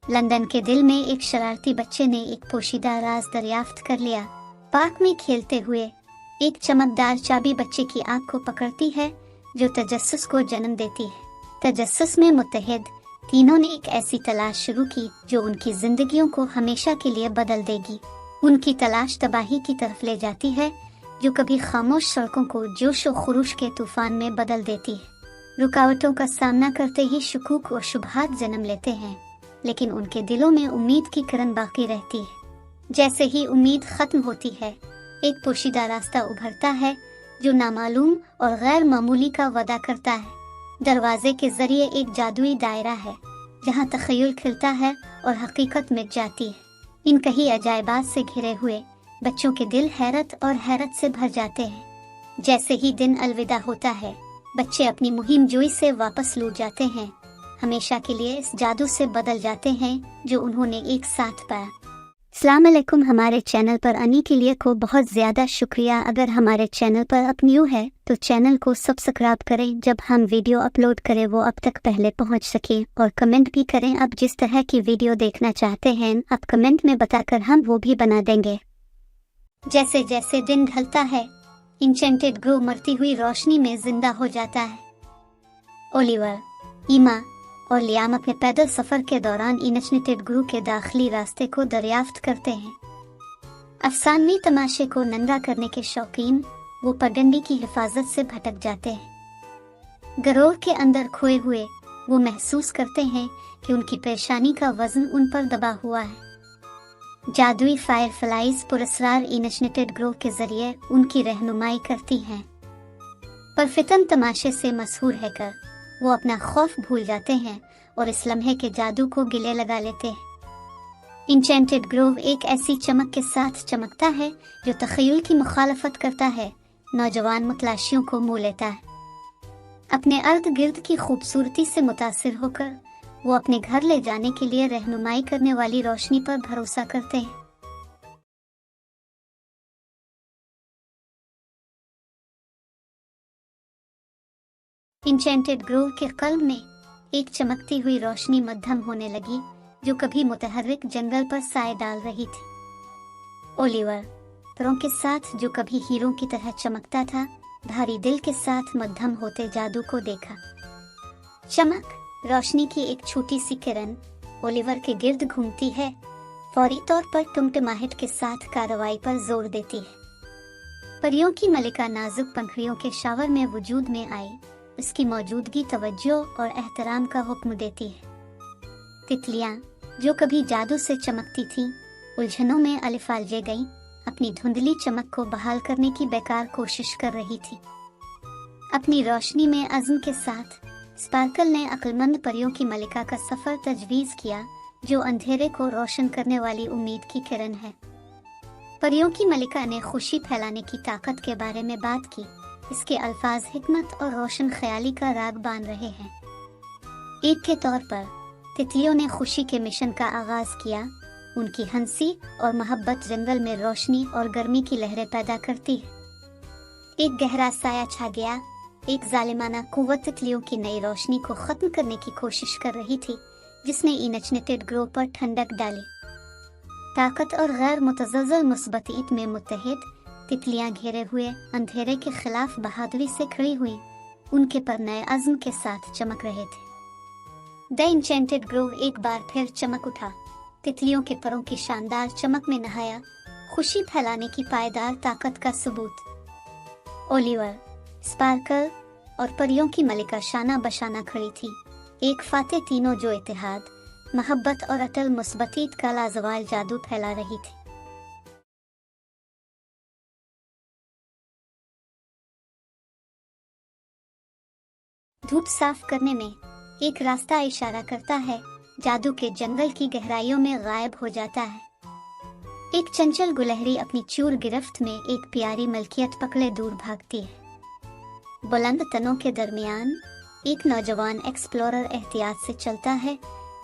London के दिल में एक शरारती बच्चे ने एक पोशीदा राज दरियाफ्त कर लिया। पार्क में खेलते हुए एक चमकदार चाबी बच्चे की आंख को पकड़ती है जो तजस्सुस को जन्म देती है। तजस्सुस में मुत्तहिद तीनों ने एक ऐसी तलाश शुरू की जो उनकी जिंदगियों को हमेशा के लिए बदल देगी। उनकी तलाश तबाही की तरफ ले जाती है जो कभी खामोश सड़कों को जोश और खुरूश के तूफान में बदल देती है। रुकावटों का सामना करते ही शुकूक और शुबहात जन्म लेते हैं, लेकिन उनके दिलों में उम्मीद की किरण बाकी रहती है। जैसे ही उम्मीद खत्म होती है, एक पोशीदा रास्ता उभरता है जो नामालूम और गैर मामूली का वादा करता है। दरवाजे के जरिए एक जादुई दायरा है जहाँ तखय्युल खिलता है और हकीकत मिट जाती है। इन कई अजायबात से घिरे हुए बच्चों के दिल हैरत और हैरत से भर जाते हैं। जैसे ही दिन अलविदा होता है, बच्चे अपनी मुहिम जोई से वापस लौट जाते हैं, हमेशा के लिए इस जादू से बदल जाते हैं जो उन्होंने एक साथ पाया। अस्सलाम वालेकुम। हमारे चैनल पर आने के लिए को बहुत ज़्यादा शुक्रिया। अगर हमारे चैनल पर आप न्यू है तो चैनल को सब्सक्राइब करें, जब हम वीडियो अपलोड करें वो अब तक पहले पहुंच सके, और कमेंट भी करें। आप जिस तरह की वीडियो देखना चाहते हैं आप कमेंट में बताकर हम वो भी बना देंगे। जैसे जैसे दिन ढलता है, इंचेंटेड ग्रोव मरती हुई रोशनी में जिंदा हो जाता है। ओलिवर, ईमा और लियाम अपने पैदल सफर के दौरान इंचेंटेड ग्रोव के दाखिली रास्ते को दरियाफ्त करते हैं। अफसानवी तमाशे को नंगा करने के शौकीन वो पगडंडी की हिफाजत से भटक जाते हैं। गरोह के अंदर खोए हुए वो महसूस करते हैं कि उनकी परेशानी का वजन उन पर दबा हुआ है। जादुई फायरफ्लाइज पुरस्कार इंचेंटेड ग्रोव के जरिए उनकी रहनुमाई करती हैं। पर फितन तमाशे से मशहूर है कर वो अपना खौफ भूल जाते हैं और इस लम्हे के जादू को गिले लगा लेते हैं। इंचेंटेड ग्रोव एक ऐसी चमक के साथ चमकता है जो तखय्युल की मुखालफत करता है, नौजवान मुतलाशियों को मोह लेता है। अपने अर्द गिर्द की खूबसूरती से मुतासिर होकर वो अपने घर ले जाने के लिए रहनुमाई करने वाली रोशनी पर भरोसा करते हैं। इंचेंटेड ग्रोव के कल्ब में एक चमकती हुई रोशनी मध्यम होने लगी जो कभी मुतहर्रिक जंगल पर साए डाल रही थी। ओलिवर, परों के साथ जो कभी हीरों की तरह चमकता था, भारी दिल के साथ मध्यम होते जादू को देखा। चमक रोशनी की एक छोटी सी किरण ओलिवर के गिर्द घूमती है, फौरी तौर पर टिमटिमाहट के साथ कार्रवाई पर जोर देती है। परियों की मलिका नाजुक पंखुड़ियों के शावर में वजूद में आई, उसकी मौजूदगी तवज्जो और एहतराम का हुक्म देती है। तितलियां जो कभी जादू से चमकती थीं, उलझनों में अलिफालजे गईं, अपनी धुंधली चमक को बहाल करने की बेकार कोशिश कर रही थी। अपनी रोशनी में अज़्म के साथ स्पार्कल ने अक्लमंद परियों की मलिका का सफर तजवीज किया जो अंधेरे को रोशन करने वाली उम्मीद की किरण है। परियों की मलिका ने खुशी फैलाने की ताकत के बारे में बात की। इसके अल्फाज हिकमत और रोशन ख्याली का राग बांध रहे हैं। एक के तौर पर तितलियों ने खुशी के मिशन का आगाज किया। उनकी हंसी और मोहब्बत जंगल में रोशनी और गर्मी की लहरें पैदा करती है। एक गहरा साया छा गया। एक जालिमाना कुव्वत तितलियों की नई रोशनी को खत्म करने की कोशिश कर रही थी, जिसने इंचेंटेड ग्रोव पर ठंडक डाली। ताकत और गैर मुतज़लज़ल मुस्बतीत में मुत्तहिद तितलियां घेरे हुए अंधेरे के खिलाफ बहादुरी से खड़ी हुई, उनके पर नए अज़्म के साथ चमक रहे थे। द इंचेंटेड ग्रोव एक बार फिर चमक उठा। तितलियों के परों की शानदार चमक में नहाया, खुशी फैलाने की पायदार ताकत का सबूत। ओलिवर, स्पार्कल और परियों की मलिका शाना बशाना खड़ी थी, एक फाते तीनों जो इत्तेहाद, मोहब्बत और अटल मुस्बतीत का लाजवाल जादू फैला रही थी। धूप साफ करने में एक रास्ता इशारा करता है, जादू के जंगल की गहराइयों में गायब हो जाता है। एक चंचल गुलहरी अपनी चूर गिरफ्त में एक प्यारी मलकियत पकड़े दूर भागती है। बुलंद तनों के दरमियान एक नौजवान एक्सप्लोरर एहतियात से चलता है,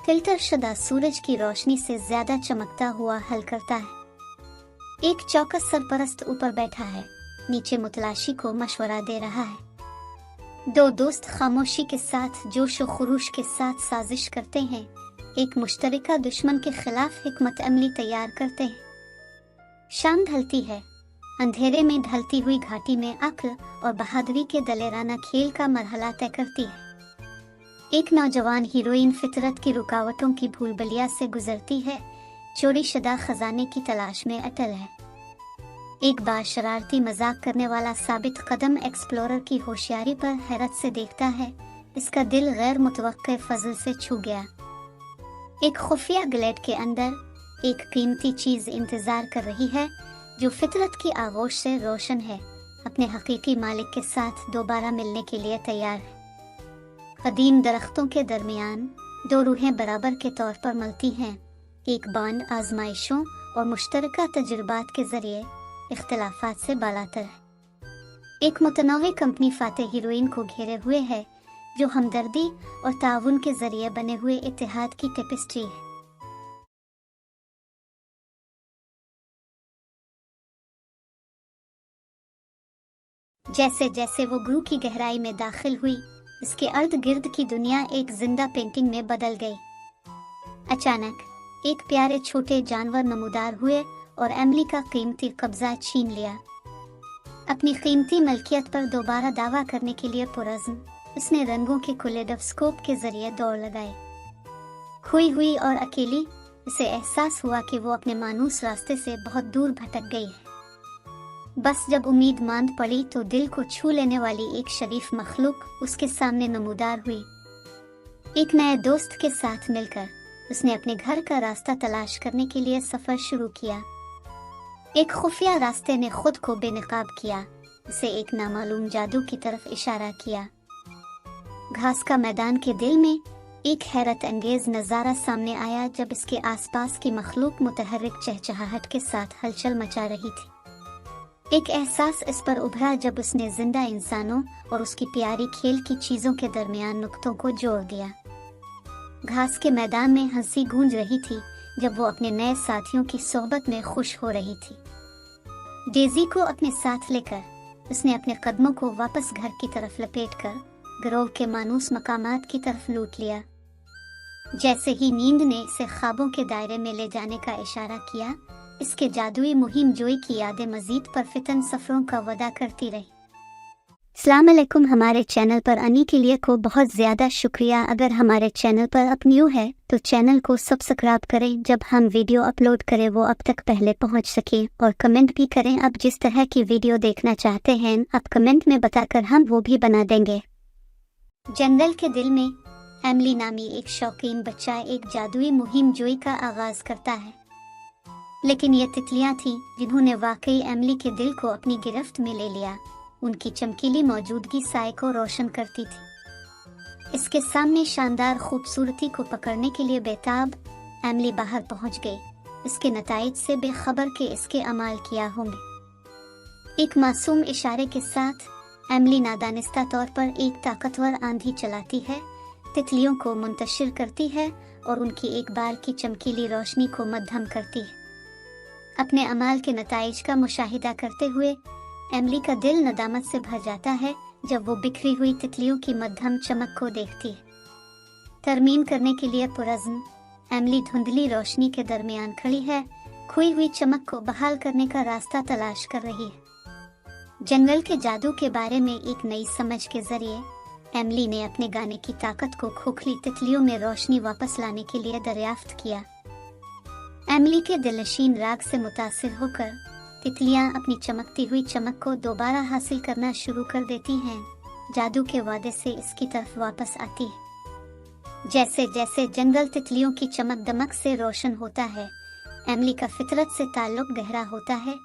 फिल्टर शुदा सूरज की रोशनी से ज्यादा चमकता हुआ हल करता है। एक चौकस सरपरस्त ऊपर बैठा है, नीचे मुतलाशी को मशवरा दे रहा है। दो दोस्त खामोशी के साथ जोश व खुरूश के साथ साजिश करते हैं, एक मुश्तरका दुश्मन के खिलाफ हिकमत अमली तैयार करते हैं। शाम ढलती है। अंधेरे में ढलती हुई घाटी में अक्ल और बहादुरी के दलेराना खेल का मरहला तय करती है। एक नौजवान हीरोइन फितरत की रुकावटों की भूलभुलैया से गुजरती है, चोरी शुदा खजाने की तलाश में अटल है। एक बार शरारती मजाक करने वाला साबित कदम एक्सप्लोरर की होशियारी पर हैरत से देखता है। इसका दिल गैर मुतवक्के फजल से छू गया। एक खुफिया ग्लेड के अंदर एक कीमती चीज इंतजार कर रही है जो फितरत की आगोश से रोशन है, अपने हकीकी मालिक के साथ दोबारा मिलने के लिए तैयार है। कदीम दरख्तों के दरमियान दो रूहें बराबर के तौर पर मिलती हैं। एक बांड आजमाइशों और मुश्तरका तजुर्बात के जरिए इख्तिलाफात से बालातर है। एक मुतनव्वे कंपनी फातेह हीरोइन को घेरे हुए है जो हमदर्दी और ताउन के जरिए बने हुए इत्तेहाद की टेपिस्ट्री है। जैसे जैसे वो गुरु की गहराई में दाखिल हुई, इसके अर्द गिर्द की दुनिया एक जिंदा पेंटिंग में बदल गई। अचानक एक प्यारे छोटे जानवर नमूदार हुए और एमिली का कीमती कब्जा छीन लिया। अपनी कीमती मलकियत पर दोबारा दावा करने के लिए पुरज़्म उसने रंगों के कुलेडोस्कोप के जरिए दौड़ लगाई। खोई हुई और अकेली, उसे एहसास हुआ कि वो अपने मानूस रास्ते से बहुत दूर भटक गई है। बस जब उम्मीद मांद पड़ी तो दिल को छू लेने वाली एक शरीफ मखलूक उसके सामने नमूदार हुई। एक नए दोस्त के साथ मिलकर उसने अपने घर का रास्ता तलाश करने के लिए सफर शुरू किया। एक खुफिया रास्ते ने खुद को बेनकाब किया, उसे एक नामालूम जादू की तरफ इशारा किया। घास का मैदान के दिल में एक हैरत अंगेज नज़ारा सामने आया जब इसके आसपास की मखलूक मुतहर्रिक चहचहाहट के साथ हलचल मचा रही थी। एक एहसास इस पर उभरा जब उसने जिंदा इंसानों और उसकी प्यारी खेल की चीजों के दरमियान नुक्तों को जोड़ दिया। घास के मैदान में हंसी गूंज रही थी जब वो अपने नए साथियों की सोहबत में खुश हो रही थी। डेज़ी को अपने साथ लेकर उसने अपने कदमों को वापस घर की तरफ लपेटकर ग्रोव के मानूस मकामात की तरफ लूट लिया। जैसे ही नींद ने इसे ख्वाबों के दायरे में ले जाने का इशारा किया, इसके जादुई मुहिम जोई की यादें मजीद परफितन सफरों का वदा करती रही। अस्सलाम वालेकुम। हमारे चैनल पर आने के लिए को बहुत ज़्यादा शुक्रिया। अगर हमारे चैनल पर आप न्यू है तो चैनल को सब्सक्राइब करें, जब हम वीडियो अपलोड करें वो अब तक पहले पहुंच सके, और कमेंट भी करें। आप जिस तरह की वीडियो देखना चाहते हैं आप कमेंट में बताकर हम वो भी बना देंगे। जंगल के दिल में एमिली नामी एक शौकीन बच्चा एक जादुई मुहिम जोई का आगाज करता है, लेकिन ये तितलियां थीं जिन्होंने वाकई एमिली के दिल को अपनी गिरफ्त में ले लिया। उनकी चमकीली मौजूदगी साए को रोशन करती थी। इसके सामने शानदार खूबसूरती को पकड़ने के लिए बेताब एमिली बाहर पहुंच गई, इसके नताइज से बेखबर के इसके अमाल किया होंगे। एक मासूम इशारे के साथ एमिली नादानिस्ता तौर पर एक ताकतवर आंधी चलाती है, तितलियों को मुंतशिर करती है और उनकी एक बार की चमकीली रोशनी को मद्धम करती है। अपने अमाल के नताइज का मुशाहिदा करते हुए एमिली का दिल नदामत से भर जाता है जब वो बिखरी हुई तितलियों की मद्धम चमक को देखती है। तरमीम करने के लिए पुरज़्म एमिली धुंधली रोशनी के दरमियान खड़ी है, खोई हुई चमक को बहाल करने का रास्ता तलाश कर रही है। जंगल के जादू के बारे में एक नई समझ के जरिए एमिली ने अपने गाने की ताकत को खोखली तितलियों में रोशनी वापस लाने के लिए दरियाफ्त किया। एमिली के दिलनशीन राग से मुतासिर होकर तितलियां अपनी चमकती हुई चमक को दोबारा हासिल करना शुरू कर देती हैं, जादू के वादे से इसकी तरफ वापस आती है। जैसे जैसे जंगल तितलियों की चमक दमक से रोशन होता है, एमिली का फितरत से ताल्लुक गहरा होता है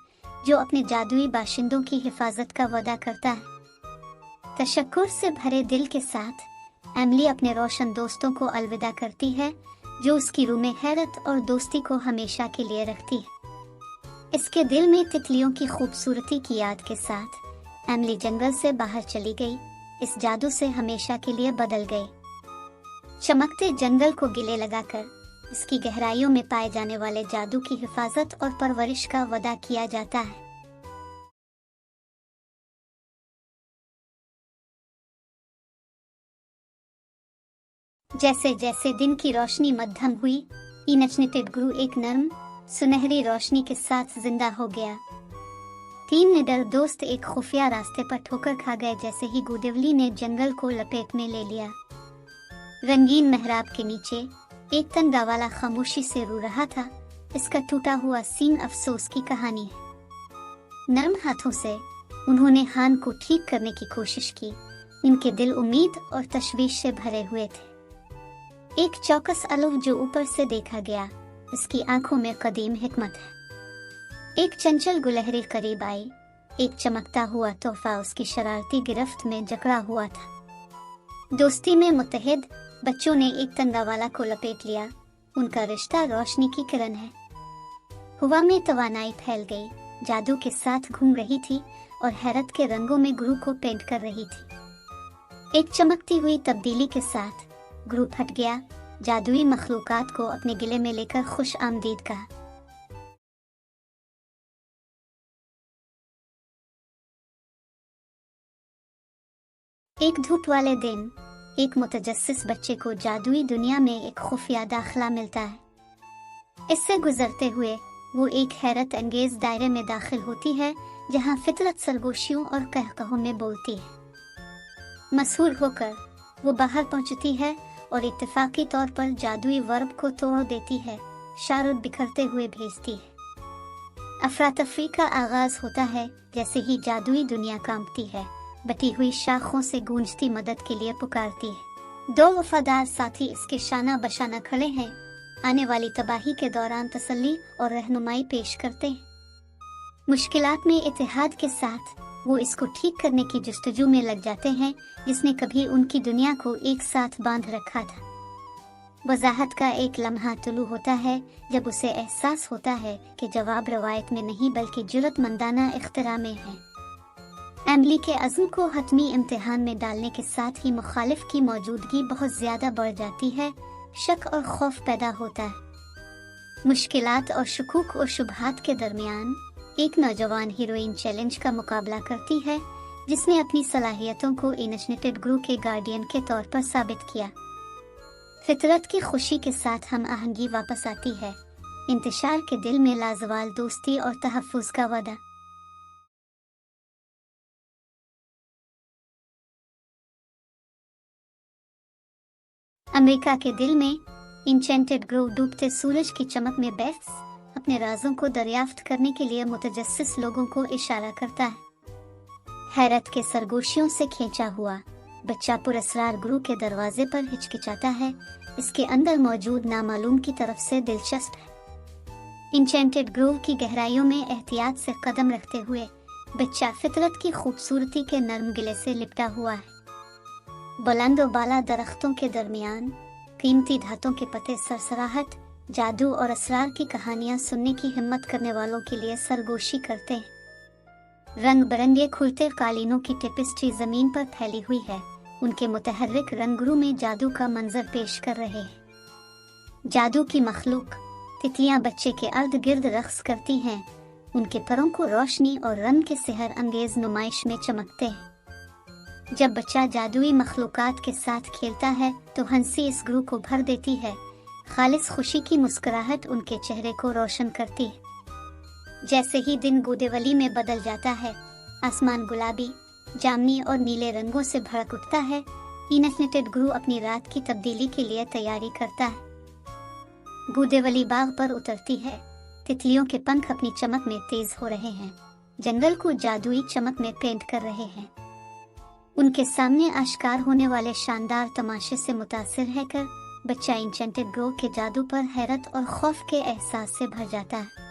जो अपने जादुई बाशिंदों की हिफाजत का वादा करता है। तशक्कुर से भरे दिल के साथ एमिली अपने रोशन दोस्तों को अलविदा करती है जो उसकी रूह में हैरत और दोस्ती को हमेशा के लिए रखती है। इसके दिल में तितलियों की खूबसूरती की याद के साथ एमिली जंगल से बाहर चली गई, इस जादू से हमेशा के लिए बदल गई। चमकते जंगल को गिले लगाकर इसकी गहराइयों में पाए जाने वाले जादू की हिफाजत और परवरिश का वदा किया जाता है। जैसे जैसे दिन की रोशनी मध्यम हुई, इनचनिटेड ग्रू एक नर्म सुनहरी रोशनी के साथ जिंदा हो गया। तीन निडर दोस्त एक खुफिया रास्ते पर ठोकर खा गए जैसे ही गुदेवली ने जंगल को लपेट में ले लिया। रंगीन मेहराब के नीचे एक तनगा वाला खामोशी से रो रहा था। इसका टूटा हुआ सीन अफसोस की कहानी है। नर्म हाथों से उन्होंने हान को ठीक करने की कोशिश की। इनके दिल उम्मीद और तशवीश से भरे हुए थे। एक चौकस अलुफ जो ऊपर से देखा गया, इसकी आंखों में कदीम हिकमत है। एक चंचल गुलहरी करीब आई। एक चमकता हुआ तोहफा उसकी शरारती गिरफ्त में जकड़ा हुआ था। दोस्ती में मुत्तहिद बच्चों ने एक तंगा वाला को लपेट लिया। उनका रिश्ता रोशनी की किरण है। हवा में तवानाई फैल गई, जादू के साथ घूम रही थी और हैरत के रंगों में गुरु को पेंट कर रही थी। एक चमकती हुई तब्दीली के साथ गुरु फट गया। जादुई मखलूकात को अपने गिले में लेकर खुश आमदीद कहा। एक धूप वाले दिन एक मुतजस्सिस बच्चे को जादुई दुनिया में एक खुफिया दाखिला मिलता है। इससे गुजरते हुए वो एक हैरत अंगेज दायरे में दाखिल होती है जहाँ फितरत सरगोशियों और कहकहों में बोलती है। मशहूर होकर वो बाहर पहुँचती है और इत्तेफाकी तौर पर जादुई वर्ब को तोड़ देती है, शारुद बिखरते हुए भेजती है। अफरा तफरी का आगाज होता है जैसे ही जादुई दुनिया कांपती है, बटी हुई शाखों से गूंजती मदद के लिए पुकारती है। दो वफादार साथी इसके शाना बशाना खड़े हैं, आने वाली तबाही के दौरान तसल्ली और रहनुमाई पेश करते हैं। मुश्किलात में इत्तेहाद के साथ वो इसको ठीक करने की जस्तजू में लग जाते हैं जिसने कभी उनकी दुनिया को एक साथ बांध रखा था। वजाहत का एक लम्हा तुलू होता है जब उसे एहसास होता है कि जवाब रवायत में नहीं बल्कि जुर्रतमंदाना इख्तिरा में है। एमली के अज़्म को हतमी इम्तिहान में डालने के साथ ही मुखालिफ की मौजूदगी बहुत ज्यादा बढ़ जाती है। शक और खौफ पैदा होता है। मुश्किलात और शुकूक और शुबहात के दरमियान एक नौजवान हीरोइन चैलेंज का मुकाबला करती है जिसने अपनी सलाहियतों को इनचनेटेड ग्रू के गार्डियन के तौर पर साबित किया। फितरत की खुशी के साथ हम आहंगी वापस आती है। इंतशार के दिल में लाजवाल दोस्ती और तहफ़्फ़ुज़ का वादा। अमेरिका के दिल में इंचेंटेड ग्रोव डूबते सूरज की चमक में बेक्स अपने राजों को दरियाफ्त करने के लिए मुतजस्सिस लोगों को इशारा करता है। हैरत के सरगोशियों से खींचा हुआ बच्चा पुरस्रार गुरु के दरवाजे पर हिचकिचाता है। इसके अंदर मौजूद नामालूम की तरफ से दिलचस्प है। इंचेंटेड ग्रोव की गहराइयों में एहतियात से कदम रखते हुए बच्चा फितरत की खूबसूरती के नर्म गिले से लिपटा हुआ है। बुलंद और बाला दरख्तों के दरमियान कीमती धातों के पते सरसराहट, जादू और असरार की कहानियां सुनने की हिम्मत करने वालों के लिए सरगोशी करते हैं। रंग बिरंगे खुलते कालीनों की टेपेस्ट्री जमीन पर फैली हुई है। उनके मुतहर्रिक रंगरू में जादू का मंजर पेश कर रहे हैं। जादू की मखलूक तितलियां बच्चे के अर्द गिर्द रक्स करती हैं। उनके परों को रोशनी और रंग के सेहर अंगेज नुमाइश में चमकते हैं। जब बच्चा जादुई मखलूकात के साथ खेलता है तो हंसी इस ग्रू को भर देती है। खालिस खुशी की मुस्कुराहट उनके चेहरे को रोशन करती है। जैसे ही दिन गुदेवली में बदल जाता है, आसमान गुलाबी, जामनी और नीले रंगों से भड़क उठता है। इनफिनिटेड ग्रू अपनी रात की तब्दीली के लिए तैयारी करता है। गुदेवली बाग पर उतरती है। तितलियों के पंख अपनी चमक में तेज हो रहे हैं, जंगल को जादुई चमक में पेंट कर रहे हैं। उनके सामने आश्कार होने वाले शानदार तमाशे से मुतासिर है कर बच्चा इंचेंटेड ग्रोव के जादू पर हैरत और खौफ के एहसास से भर जाता है।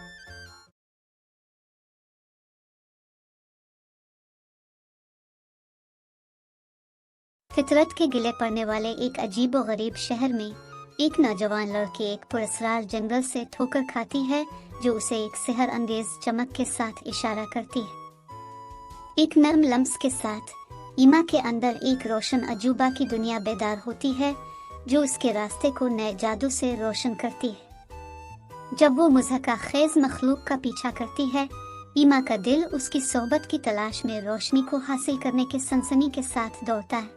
फितरत के गिले पड़ने वाले एक अजीब व गरीब शहर में एक नौजवान लड़की एक पुरस्कार जंगल से ठोकर खाती है जो उसे एक सेहर अंगेज चमक के साथ इशारा करती है। एक नर्म लम्स के साथ ईमा के अंदर एक रोशन अजूबा की दुनिया बेदार होती है जो उसके रास्ते को नए जादू से रोशन करती है। जब वो मुज़हका खेज मखलूक का पीछा करती है, ईमा का दिल उसकी सोहबत की तलाश में रोशनी को हासिल करने के सनसनी के साथ दौड़ता है।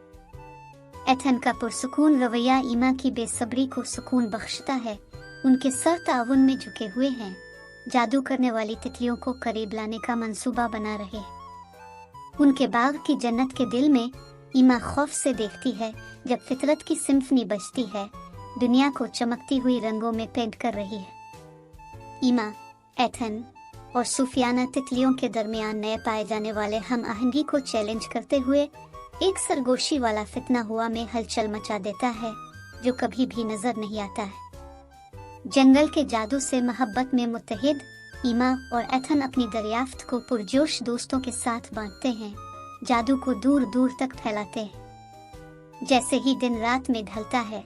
एथन का पुरसुकून रवैया ईमा की बेसब्री को सुकून बख्शता है। उनके सर ताउन में झुके हुए हैं, जादू करने वाली तितलियों को करीब लाने का मंसूबा बना रहे हैं। उनके बाग की जन्नत के दिल में ईमा खौफ से देखती है जब फितरत की सिम्फनी बजती है, दुनिया को चमकती हुई रंगों में पेंट कर रही है। ईमा, एथन और सूफियाना तितलियों के दरमियान नए पाए जाने वाले हम आहंगी को चैलेंज करते हुए एक सरगोशी वाला फितना हुआ में हलचल मचा देता है जो कभी भी नजर नहीं आता है। जंगल के जादू से मोहब्बत में मुत्तहिद ईमा और एथन अपनी दरियाफ्त को पुरजोश दोस्तों के साथ बांटते हैं, जादू को दूर दूर तक फैलाते हैं। जैसे ही दिन रात में ढलता है,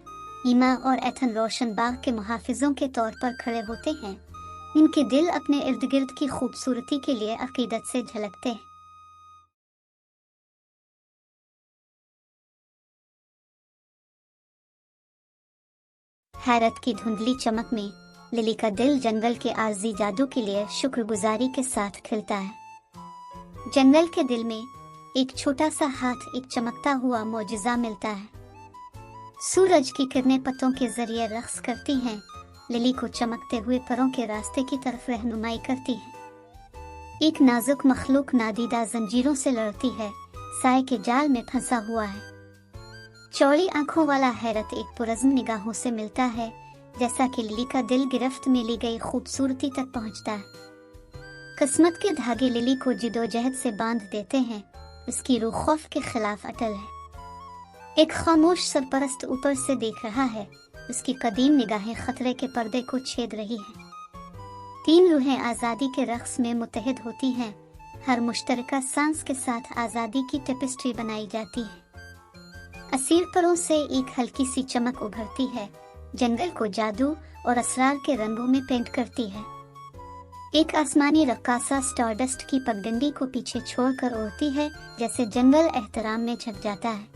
ईमा और एथन रोशन बाग के मुहाफिजों के तौर पर खड़े होते हैं। इनके दिल अपने इर्द गिर्द की खूबसूरती के लिए अकीदत से झलकते हैं। हैरत की धुंधली चमक में लिली का दिल जंगल के आर्जी जादू के लिए शुक्रगुजारी के साथ खिलता है। जंगल के दिल में एक छोटा सा हाथ एक चमकता हुआ मोजिज़ा मिलता है। सूरज की किरणें पत्तों के जरिए रक्स करती हैं, लिली को चमकते हुए परों के रास्ते की तरफ रहनुमाई करती है। एक नाजुक मखलूक नादीदा जंजीरों से लड़ती है, साए के जाल में फंसा हुआ है। चौड़ी आंखों वाला हैरत एक पुरज़्म निगाहों से मिलता है, जैसा कि लिली का दिल गिरफ्त में ली गई खूबसूरती तक पहुंचता है। किस्मत के धागे लिली को जिदोजहद से बांध देते हैं, उसकी रूह खौफ के खिलाफ अटल है। एक खामोश सरपरस्त ऊपर से देख रहा है, उसकी कदीम निगाहें खतरे के पर्दे को छेद रही हैं। तीन रूहें आज़ादी के रक्स में मुत्तहिद होती हैं, हर मुश्तरका सांस के साथ आज़ादी की टेपिस्ट्री बनाई जाती है। असीर परों से एक हल्की सी चमक उभरती है, जंगल को जादू और असरार के रंगों में पेंट करती है। एक आसमानी रक्कासा स्टारडस्ट की पगडंडी को पीछे छोड़कर उड़ती है, जैसे जंगल एहतराम में झक जाता है।